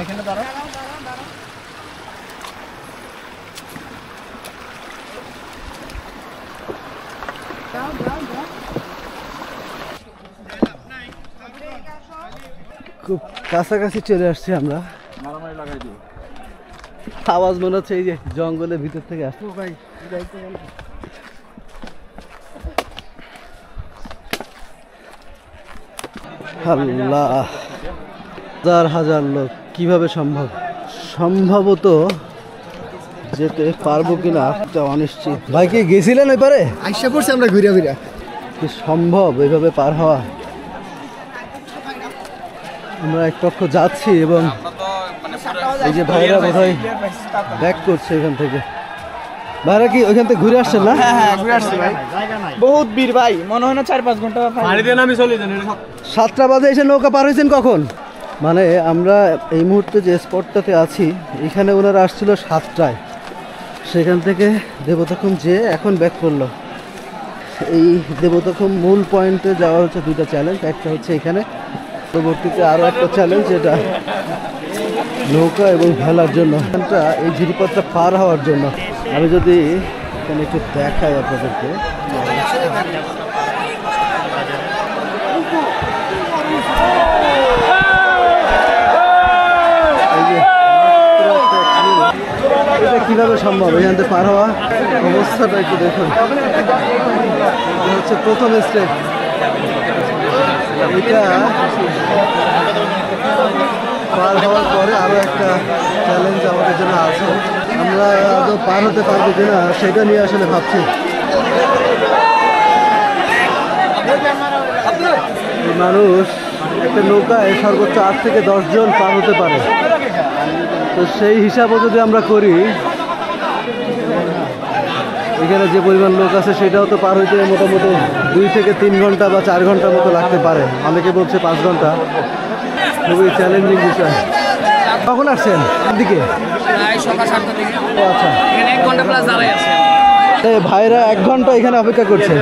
এখানে দাঁড়া। খুব কাছাকাছি চলে আসছি আমরা। আওয়াজ মনে হচ্ছে এই যে জঙ্গলের ভিতর থেকে আসছে। ভাই আল্লাহ, হাজার হাজার লোক, কিভাবে সম্ভব? সম্ভবত যেতে পারবো কিনা এটা অনিশ্চিত। ভাই কি গেছিলেন ওই পারে? আইসা পড়ছি আমরা ঘুরে ঘুরে। কি সম্ভব এইভাবে পার হওয়া? আমরা এক পক্ষ যাচ্ছি এবং এই যে ভাইরা বোধহয় ব্যাক করছে এখান থেকে। ভাইরা কি ওইখান থেকে ঘুরে আসছেন না? হ্যাঁ ঘুরে আসছি ভাই। বহুত বীর ভাই, মনে হয় না 4-5 ঘন্টা। 7টা বাজে এসে নৌকা পার হয়েছেন কখন? মানে আমরা এই মুহূর্তে যে স্পটটাতে আছি এখানে ওনারা আসছিল 7টায়, সেখান থেকে দেবতাখুম যেয়ে এখন ব্যাক করলো। এই দেবতাখুম মূল পয়েন্টে যাওয়া হচ্ছে 2টা চ্যালেঞ্জ। একটা হচ্ছে এখানে, পরবর্তীতে আরও একটা চ্যালেঞ্জ যেটা নৌকা এবং ভেলার জন্য, এখানটা এই ঝিরিপথটা পার হওয়ার জন্য। আমি যদি এখানে একটু দেখাই আপনাদেরকে, এটা কিভাবে সম্ভব এখান থেকে পার হওয়া? অবস্থাটা একটু দেখুন। এটা হচ্ছে প্রথম স্টেপ। এটা পার হওয়ার পরে আরও একটা চ্যালেঞ্জ আমাদের জন্য আছে। আমরা আদৌ পার হতে পারবো কিনা সেটা নিয়ে আসলে ভাবছি। মানুষ একটা নৌকায় সর্বোচ্চ 8 থেকে 10 জন পার হতে পারে। তো সেই হিসাবও যদি আমরা করি, এখানে যে পরিমাণ লোক আছে সেটাও তো পার হইতে মোটামুটি 2 থেকে 3 ঘন্টা বা 4 ঘন্টার মতো লাগতে পারে। অনেকে বলছে 5 ঘন্টা। খুবই চ্যালেঞ্জিং বিষয়। কখন আসছেন? দিকে সকাল 7টার দিকে। ও আচ্ছা, এখানে 1 ঘন্টা প্লাস দাঁড়াই আছে। ভাইরা 1 ঘন্টা এখানে অপেক্ষা করছে।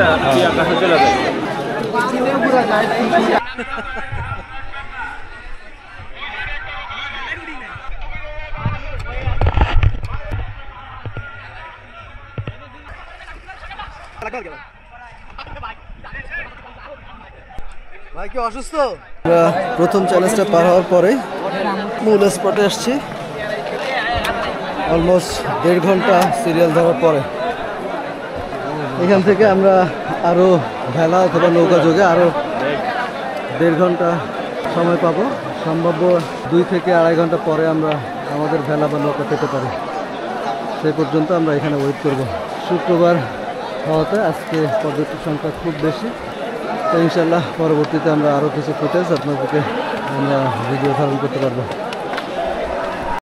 ভাই কি অসুস্থ? প্রথম চ্যালেঞ্জটা পার হওয়ার পরে মূল স্পটে আসছি। অলমোস্ট 1.5 ঘন্টা সিরিয়াল ধরার পরে এখান থেকে আমরা আরও ভেলা অথবা নৌকা যোগে আরও 1.5 ঘন্টা সময় পাবো। সম্ভাব্য 2 থেকে 2.5 ঘন্টা পরে আমরা আমাদের ভেলা বা নৌকা পেতে পারি। সেই পর্যন্ত আমরা এখানে ওয়েট করব। শুক্রবার হওয়াতে আজকে পর্যটক সংখ্যা খুব বেশি। তো ইনশাল্লাহ পরবর্তীতে আমরা আরও কিছু ফুটেজ আপনাদেরকে আমরা ভিডিও ধারণ করতে পারবো।